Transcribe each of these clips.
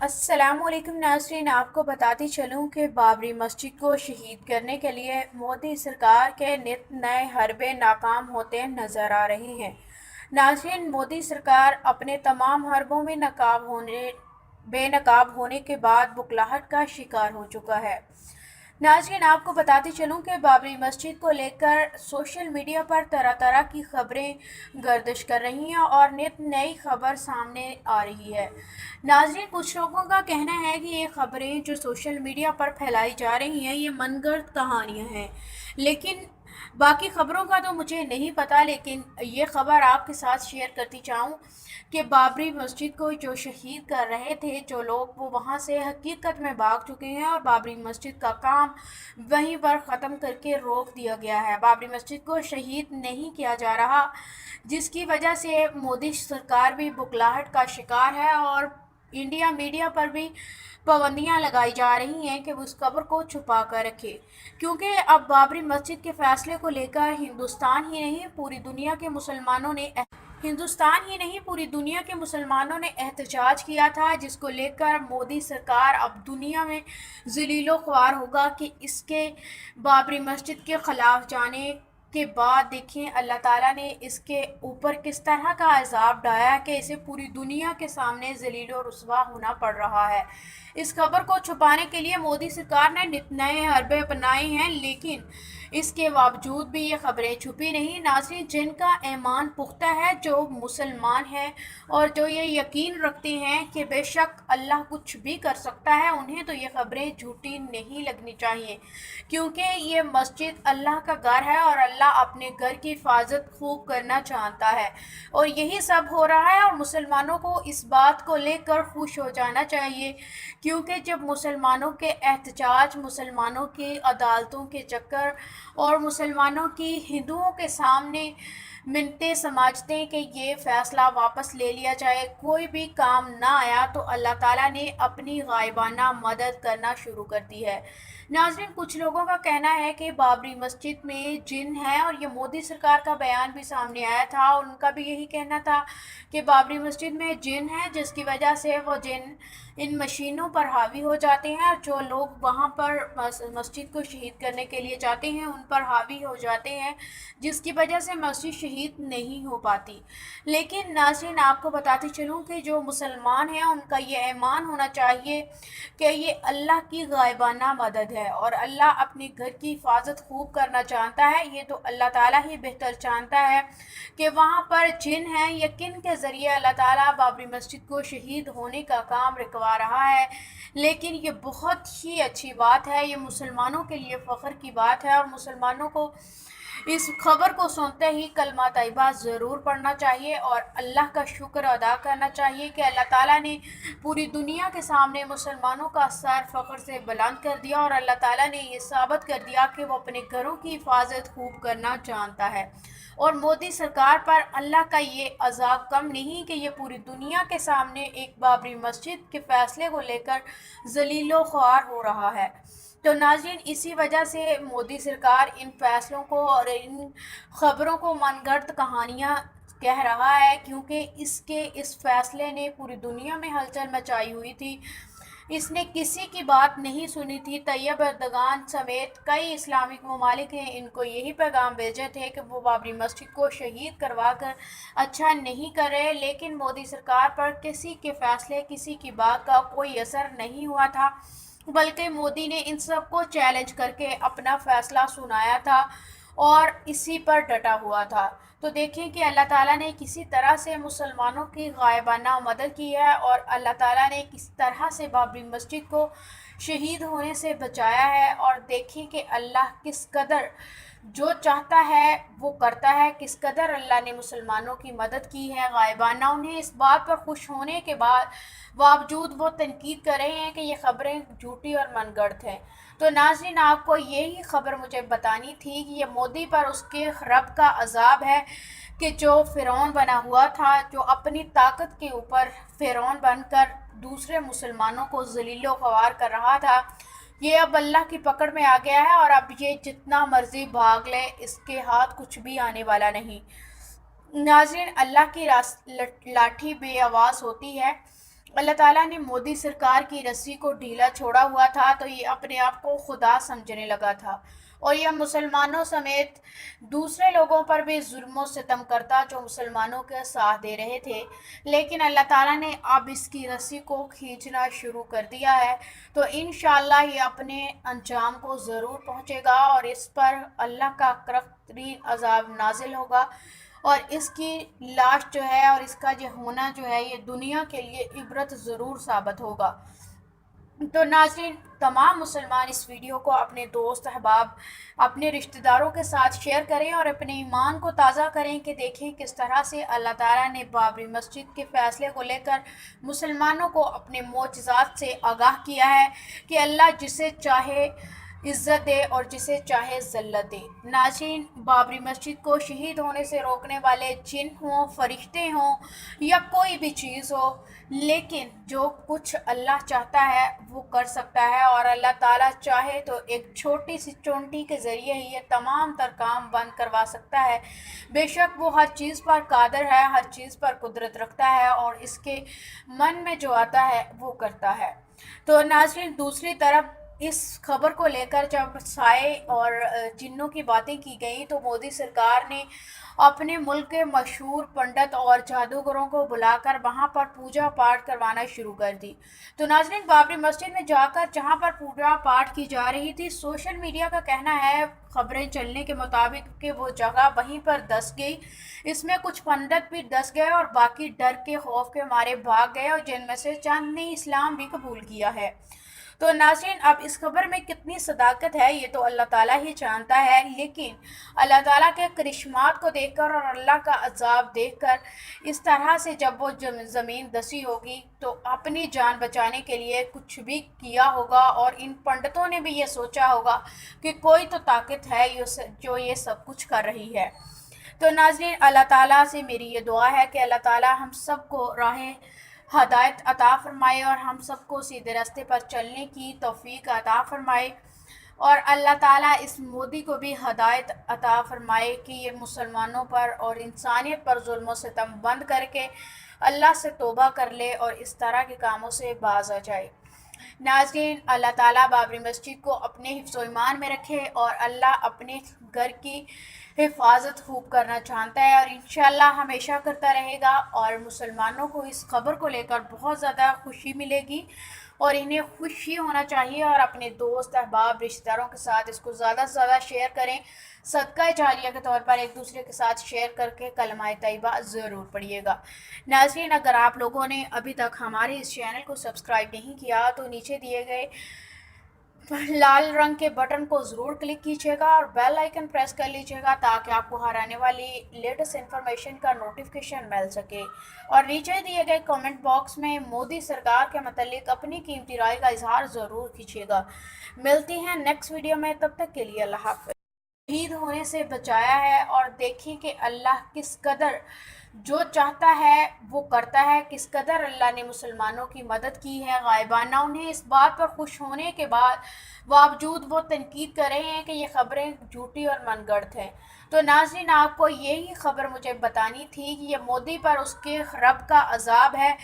السلام علیکم ناظرین، آپ کو بتاتی چلوں کہ بابری مسجد کو شہید کرنے کے لیے مودی سرکار کے نت نئے حربے ناکام ہوتے نظر آ رہے ہیں۔ ناظرین، مودی سرکار اپنے تمام حربوں میں بے نقاب ہونے کے بعد بکھلاہٹ کا شکار ہو چکا ہے۔ ناظرین، آپ کو بتاتی چلوں کہ بابری مسجد کو لے کر سوشل میڈیا پر طرح طرح کی خبریں گردش کر رہی ہیں اور نت نئی خبر سامنے آ رہی ہے۔ ناظرین، کچھ لوگوں کا کہنا ہے کہ یہ خبریں جو سوشل میڈیا پر پھیلائی جا رہی ہیں یہ من گھڑت کہانیاں ہیں، لیکن باقی خبروں کا تو مجھے نہیں پتا، لیکن یہ خبر آپ کے ساتھ شیئر کرتی چاہوں کہ بابری مسجد کو جو شہید کر رہے تھے جو لوگ، وہ وہاں سے حقیقت میں بھاگ چکے ہیں اور بابری مسجد کا کام وہیں پر ختم کر کے روک دیا گیا ہے۔ بابری مسجد کو شہید نہیں کیا جا رہا، جس کی وجہ سے مودی سرکار بھی بکھلاہٹ کا شکار ہے اور انڈیا میڈیا پر بھی پابندیاں لگائی جا رہی ہیں کہ وہ اس خبر کو چھپا کر رکھے، کیونکہ اب بابری مسجد کے فیصلے کو لے کر ہندوستان ہی نہیں پوری دنیا کے مسلمانوں نے احتجاج کیا تھا، جس کو لے کر مودی سرکار اب دنیا میں ذلیل و خوار ہوگا کہ اس کے بابری مسجد کے خلاف جانے کے بعد دیکھیں اللہ تعالیٰ نے اس کے اوپر کس طرح کا عذاب ڈایا کہ اسے پوری دنیا کے سامنے ذلیل و رسوا ہونا پڑ رہا ہے۔ اس خبر کو چھپانے کے لیے مودی سرکار نے نت نئے حربے اپنائے ہیں، لیکن اس کے باوجود بھی یہ خبریں چھپی نہیں۔ ناظرین، جن کا ایمان پختہ ہے، جو مسلمان ہیں اور جو یہ یقین رکھتے ہیں کہ بے شک اللہ کچھ بھی کر سکتا ہے، انہیں تو یہ خبریں جھوٹی نہیں لگنی چاہیے، کیونکہ یہ مسجد اللہ کا گھر ہے اور اللہ اپنے گھر کی حفاظت خوب کرنا چاہتا ہے، اور یہی سب ہو رہا ہے۔ اور مسلمانوں کو اس بات کو لے کر خوش ہو جانا چاہیے، کیونکہ جب مسلمانوں کے احتجاج، مسلمانوں کی عدالتوں کے چکر اور مسلمانوں کی ہندوؤں کے سامنے منتیں سماجتے ہیں کہ یہ فیصلہ واپس لے لیا جائے، کوئی بھی کام نہ آیا تو اللہ تعالیٰ نے اپنی غائبانہ مدد کرنا شروع کر دی ہے۔ ناظرین، کچھ لوگوں کا کہنا ہے کہ بابری مسجد میں جن ہے، اور یہ مودی سرکار کا بیان بھی سامنے آیا تھا اور ان کا بھی یہی کہنا تھا کہ بابری مسجد میں جن ہے، جس کی وجہ سے وہ جن ان مشینوں پر حاوی ہو جاتے ہیں اور جو لوگ وہاں پر مسجد کو شہید کرنے کے لیے جاتے ہیں ان پر حاوی ہو جاتے ہیں، جس کی وجہ سے مسجد شہید نہیں ہو پاتی۔ لیکن ناظرین، آپ کو بتاتی چلوں کہ جو مسلمان ہیں ان کا یہ ایمان ہونا چاہیے کہ یہ اللہ کی غائبانہ مدد ہے اور اللہ اپنے گھر کی حفاظت خوب کرنا چاہتا ہے۔ یہ تو اللہ تعالیٰ ہی بہتر جانتا ہے کہ وہاں پر جن ہیں یا کن کے ذریعے اللہ تعالیٰ بابری مسجد کو شہید ہونے کا کام رکوا رہا ہے، لیکن یہ بہت ہی اچھی بات ہے، یہ مسلمانوں کے لیے فخر کی بات ہے، اور مسلمانوں کو اس خبر کو سنتے ہی کلمہ طیبہ ضرور پڑھنا چاہیے اور اللہ کا شکر ادا کرنا چاہیے کہ اللہ تعالیٰ نے پوری دنیا کے سامنے مسلمانوں کا سر فخر سے بلند کر دیا اور اللہ تعالیٰ نے یہ ثابت کر دیا کہ وہ اپنے گھروں کی حفاظت خوب کرنا جانتا ہے۔ اور مودی سرکار پر اللہ کا یہ عذاب کم نہیں کہ یہ پوری دنیا کے سامنے ایک بابری مسجد کے فیصلے کو لے کر ذلیل و خوار ہو رہا ہے۔ تو ناظرین، اسی وجہ سے مودی سرکار ان فیصلوں کو اور ان خبروں کو من گھڑت کہانیاں کہہ رہا ہے، کیونکہ اس فیصلے نے پوری دنیا میں ہلچل مچائی ہوئی تھی۔ اس نے کسی کی بات نہیں سنی تھی۔ طیب اردگان سمیت کئی اسلامک ممالک ہیں، ان کو یہی پیغام بھیجے تھے کہ وہ بابری مسجد کو شہید کروا کر اچھا نہیں کر رہے، لیکن مودی سرکار پر کسی کے فیصلے، کسی کی بات کا کوئی اثر نہیں ہوا تھا، بلکہ مودی نے ان سب کو چیلنج کر کے اپنا فیصلہ سنایا تھا اور اسی پر ڈٹا ہوا تھا۔ تو دیکھیں کہ اللہ تعالیٰ نے کسی طرح سے مسلمانوں کی غائبانہ مدد کی ہے اور اللہ تعالیٰ نے کس طرح سے بابری مسجد کو شہید ہونے سے بچایا ہے، اور دیکھیں کہ اللہ کس قدر جو چاہتا ہے وہ کرتا ہے، کس قدر اللہ نے مسلمانوں کی مدد کی ہے غائبانہ۔ انہیں اس بات پر خوش ہونے کے باوجود وہ تنقید کر رہے ہیں کہ یہ خبریں جھوٹی اور من گھڑت ہیں۔ تو ناظرین، آپ کو یہی خبر مجھے بتانی تھی کہ یہ مودی پر اس کے رب کا عذاب ہے کہ جو فرعون بنا ہوا تھا، جو اپنی طاقت کے اوپر فرعون بن کر دوسرے مسلمانوں کو ذلیل و خوار کر رہا تھا، یہ اب اللہ کی پکڑ میں آ گیا ہے اور اب یہ جتنا مرضی بھاگ لے اس کے ہاتھ کچھ بھی آنے والا نہیں۔ ناظرین، اللہ کی لاٹھی بے آواز ہوتی ہے اللہ تعالیٰ نے مودی سرکار کی رسی کو ڈھیلا چھوڑا ہوا تھا تو یہ اپنے آپ کو خدا سمجھنے لگا تھا، اور یہ مسلمانوں سمیت دوسرے لوگوں پر بھی ظلم و ستم کرتا جو مسلمانوں کے ساتھ دے رہے تھے۔ لیکن اللہ تعالیٰ نے اب اس کی رسی کو کھینچنا شروع کر دیا ہے، تو انشاءاللہ یہ اپنے انجام کو ضرور پہنچے گا اور اس پر اللہ کا کڑک ترین عذاب نازل ہوگا، اور اس کی لاش جو ہے اور اس کا یہ ہونا جو ہے یہ دنیا کے لیے عبرت ضرور ثابت ہوگا۔ تو ناظرین، تمام مسلمان اس ویڈیو کو اپنے دوست احباب، اپنے رشتہ داروں کے ساتھ شیئر کریں اور اپنے ایمان کو تازہ کریں کہ دیکھیں کس طرح سے اللہ تعالیٰ نے بابری مسجد کے فیصلے کو لے کر مسلمانوں کو اپنے معجزات سے آگاہ کیا ہے کہ اللہ جسے چاہے عزت دے اور جسے چاہے ذلت دے۔ ناظرین، بابری مسجد کو شہید ہونے سے روکنے والے جن ہوں، فرشتے ہوں یا کوئی بھی چیز ہو، لیکن جو کچھ اللہ چاہتا ہے وہ کر سکتا ہے، اور اللہ تعالیٰ چاہے تو ایک چھوٹی سی چونٹی کے ذریعے ہی یہ تمام تر کام بند کروا سکتا ہے۔ بے شک وہ ہر چیز پر قادر ہے، ہر چیز پر قدرت رکھتا ہے، اور اس کے من میں جو آتا ہے وہ کرتا ہے۔ تو ناظرین، دوسری طرف اس خبر کو لے کر جب سائے اور جنوں کی باتیں کی گئیں تو مودی سرکار نے اپنے ملک کے مشہور پنڈت اور جادوگروں کو بلا کر وہاں پر پوجا پاٹ کروانا شروع کر دی۔ تو ناظرین، بابری مسجد میں جا کر جہاں پر پوجا پاٹ کی جا رہی تھی، سوشل میڈیا کا کہنا ہے، خبریں چلنے کے مطابق، کہ وہ جگہ وہیں پر دس گئی۔ اس میں کچھ پنڈت بھی دس گئے اور باقی ڈر کے خوف کے مارے بھاگ گئے، اور جن میں سے چند نے اسلام بھی قبول کیا ہے۔ تو ناظرین، اب اس خبر میں کتنی صداقت ہے یہ تو اللہ تعالیٰ ہی جانتا ہے، لیکن اللہ تعالیٰ کے کرشمات کو دیکھ کر اور اللہ کا عذاب دیکھ کر اس طرح سے جب وہ زمین دسی ہوگی تو اپنی جان بچانے کے لیے کچھ بھی کیا ہوگا، اور ان پنڈتوں نے بھی یہ سوچا ہوگا کہ کوئی تو طاقت ہے جو یہ سب کچھ کر رہی ہے۔ تو ناظرین، اللہ تعالیٰ سے میری یہ دعا ہے کہ اللہ تعالیٰ ہم سب کو راہ ہدایت عطا فرمائے اور ہم سب کو سیدھے راستے پر چلنے کی توفیق عطا فرمائے، اور اللہ تعالیٰ اس مودی کو بھی ہدایت عطا فرمائے کہ یہ مسلمانوں پر اور انسانیت پر ظلم و ستم بند کر کے اللہ سے توبہ کر لے اور اس طرح کے کاموں سے باز آ جائے۔ ناظرین، اللہ تعالیٰ بابری مسجد کو اپنے حفظ و ایمان میں رکھے، اور اللہ اپنے گھر کی حفاظت خوب کرنا چاہتا ہے اور انشاءاللہ ہمیشہ کرتا رہے گا، اور مسلمانوں کو اس خبر کو لے کر بہت زیادہ خوشی ملے گی اور انہیں خوشی ہونا چاہیے، اور اپنے دوست احباب رشتہ داروں کے ساتھ اس کو زیادہ سے زیادہ شیئر کریں۔ صدقہ جاریہ کے طور پر ایک دوسرے کے ساتھ شیئر کر کے کلمہ طیبہ ضرور پڑھیے گا۔ ناظرین، اگر آپ لوگوں نے ابھی تک ہمارے اس چینل کو سبسکرائب نہیں کیا تو نیچے دیے گئے لال رنگ کے بٹن کو ضرور کلک کیجیے گا اور بیل آئیکن پریس کر لیجیے گا تاکہ آپ کو ہر آنے والی لیٹسٹ انفارمیشن کا نوٹیفیکیشن مل سکے، اور نیچے دیے گئے کامنٹ باکس میں مودی سرکار کے متعلق اپنی قیمتی رائے کا اظہار ضرور کیجیے گا۔ ملتی ہیں نیکسٹ ویڈیو میں، تب تک کے لیے اللہ حافظ۔ شہید ہونے سے بچایا ہے، اور دیکھیں کہ اللہ کس قدر جو چاہتا ہے وہ کرتا ہے، کس قدر اللہ نے مسلمانوں کی مدد کی ہے غائبانہ۔ انہیں اس بات پر خوش ہونے کے باوجود وہ تنقید کر رہے ہیں کہ یہ خبریں جھوٹی اور من گڑت ہیں۔ تو ناظرین، آپ کو یہی خبر مجھے بتانی تھی کہ یہ مودی پر اس کے رب کا عذاب ہے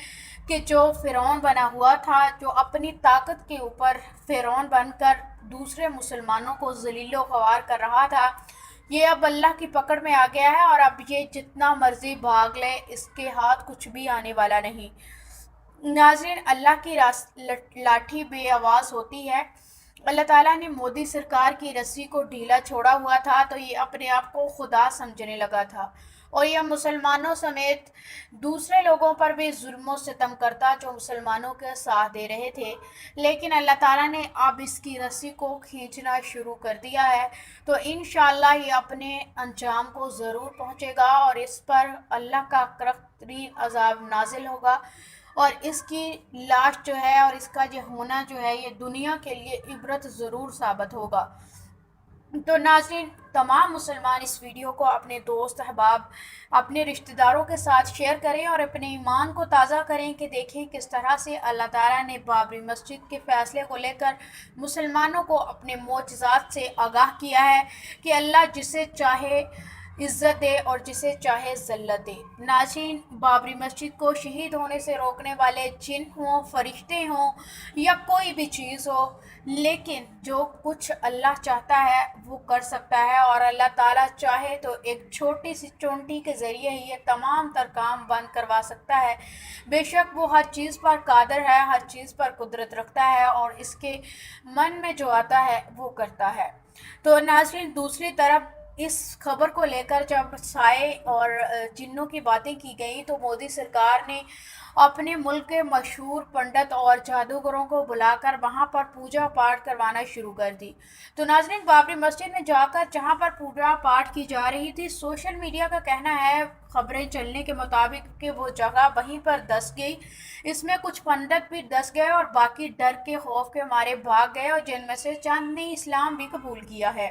کہ جو فرعون بنا ہوا تھا، جو اپنی طاقت کے اوپر فرعون بن کر دوسرے مسلمانوں کو ذلیل و خوار کر رہا تھا، یہ اب اللہ کی پکڑ میں آ گیا ہے، اور اب یہ جتنا مرضی بھاگ لے اس کے ہاتھ کچھ بھی آنے والا نہیں۔ ناظرین، اللہ کی لاٹھی بے آواز ہوتی ہے۔ اللہ تعالیٰ نے مودی سرکار کی رسی کو ڈھیلا چھوڑا ہوا تھا تو یہ اپنے آپ کو خدا سمجھنے لگا تھا، اور یہ مسلمانوں سمیت دوسرے لوگوں پر بھی ظلم و ستم کرتا جو مسلمانوں کے ساتھ دے رہے تھے، لیکن اللہ تعالیٰ نے اب اس کی رسی کو کھینچنا شروع کر دیا ہے، تو انشاءاللہ یہ اپنے انجام کو ضرور پہنچے گا اور اس پر اللہ کا کڑک ترین عذاب نازل ہوگا، اور اس کی لاش جو ہے اور اس کا یہ ہونا جو ہے یہ دنیا کے لیے عبرت ضرور ثابت ہوگا۔ تو ناظرین، تمام مسلمان اس ویڈیو کو اپنے دوست احباب، اپنے رشتہ داروں کے ساتھ شیئر کریں اور اپنے ایمان کو تازہ کریں کہ دیکھیں کس طرح سے اللہ تعالیٰ نے بابری مسجد کے فیصلے کو لے کر مسلمانوں کو اپنے معجزات سے آگاہ کیا ہے کہ اللہ جسے چاہے عزت دے اور جسے چاہے ذلت دے۔ ناظرین، بابری مسجد کو شہید ہونے سے روکنے والے جن ہوں، فرشتے ہوں یا کوئی بھی چیز ہو، لیکن جو کچھ اللہ چاہتا ہے وہ کر سکتا ہے، اور اللہ تعالیٰ چاہے تو ایک چھوٹی سی چونٹی کے ذریعے ہی یہ تمام تر کام بند کروا سکتا ہے۔ بے شک وہ ہر چیز پر قادر ہے، ہر چیز پر قدرت رکھتا ہے، اور اس کے من میں جو آتا ہے وہ کرتا ہے۔ تو ناظرین، دوسری طرف اس خبر کو لے کر جب سائے اور جنوں کی باتیں کی گئیں تو مودی سرکار نے اپنے ملک کے مشہور پنڈت اور جادوگروں کو بلا کر وہاں پر پوجا پاٹ کروانا شروع کر دی۔ تو ناظرین، بابری مسجد میں جا کر جہاں پر پوجا پاٹ کی جا رہی تھی، سوشل میڈیا کا کہنا ہے، خبریں چلنے کے مطابق، کہ وہ جگہ وہیں پر دس گئی۔ اس میں کچھ پنڈت بھی دس گئے اور باقی ڈر کے خوف کے مارے بھاگ گئے، اور جن میں سے چند نے اسلام بھی قبول کیا ہے۔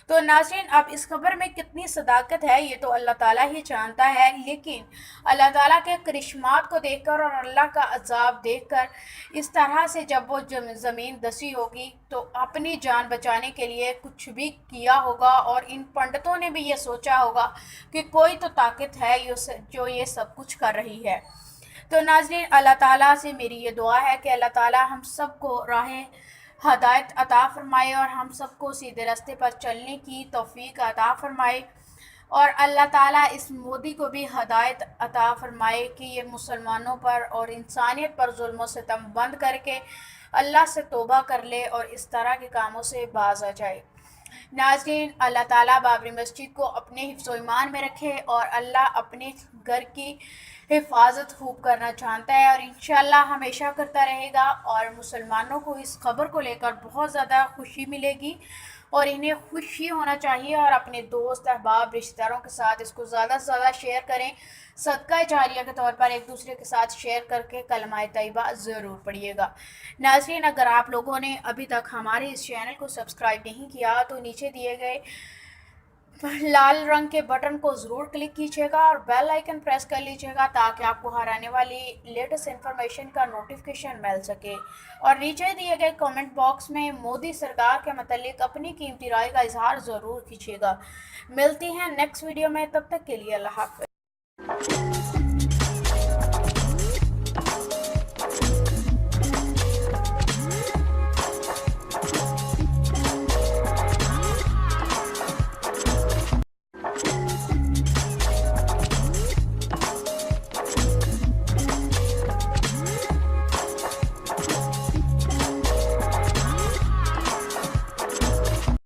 تو ناظرین، اب اس خبر میں کتنی صداقت ہے یہ تو اللہ تعالیٰ ہی جانتا ہے، لیکن اللہ تعالیٰ کے کرشمات کو دیکھ کر اور اللہ کا عذاب دیکھ کر اس طرح سے جب وہ زمین دسی ہوگی تو اپنی جان بچانے کے لیے کچھ بھی کیا ہوگا، اور ان پنڈتوں نے بھی یہ سوچا ہوگا کہ کوئی تو طاقت ہے جو یہ سب کچھ کر رہی ہے۔ تو ناظرین، اللہ تعالیٰ سے میری یہ دعا ہے کہ اللہ تعالیٰ ہم سب کو راہ ہدایت عطا فرمائے اور ہم سب کو سیدھے راستے پر چلنے کی توفیق عطا فرمائے، اور اللہ تعالیٰ اس مودی کو بھی ہدایت عطا فرمائے کہ یہ مسلمانوں پر اور انسانیت پر ظلم و ستم بند کر کے اللہ سے توبہ کر لے اور اس طرح کے کاموں سے باز آ جائے۔ ناظرین، اللہ تعالیٰ بابری مسجد کو اپنے حفظ و ایمان میں رکھے، اور اللہ اپنے گھر کی حفاظت خوب کرنا چاہتا ہے اور انشاءاللہ ہمیشہ کرتا رہے گا، اور مسلمانوں کو اس خبر کو لے کر بہت زیادہ خوشی ملے گی، اور انہیں خوشی ہونا چاہیے، اور اپنے دوست احباب رشتہ داروں کے ساتھ اس کو زیادہ سے زیادہ شیئر کریں۔ صدقہ جاریہ کے طور پر ایک دوسرے کے ساتھ شیئر کر کے کلمہ طیبہ ضرور پڑھیے گا۔ ناظرین، اگر آپ لوگوں نے ابھی تک ہمارے اس چینل کو سبسکرائب نہیں کیا تو نیچے دیے گئے لال رنگ کے بٹن کو ضرور کلک کیجیے گا اور بیل آئیکن پریس کر لیجیے گا تاکہ آپ کو ہر آنے والی لیٹسٹ انفارمیشن کا نوٹیفیکیشن مل سکے، اور نیچے دیے گئے کامنٹ باکس میں مودی سرکار کے متعلق اپنی قیمتی رائے کا اظہار ضرور کیجیے گا۔ ملتی ہیں نیکسٹ ویڈیو میں، تب تک کے لیے اللہ حافظ۔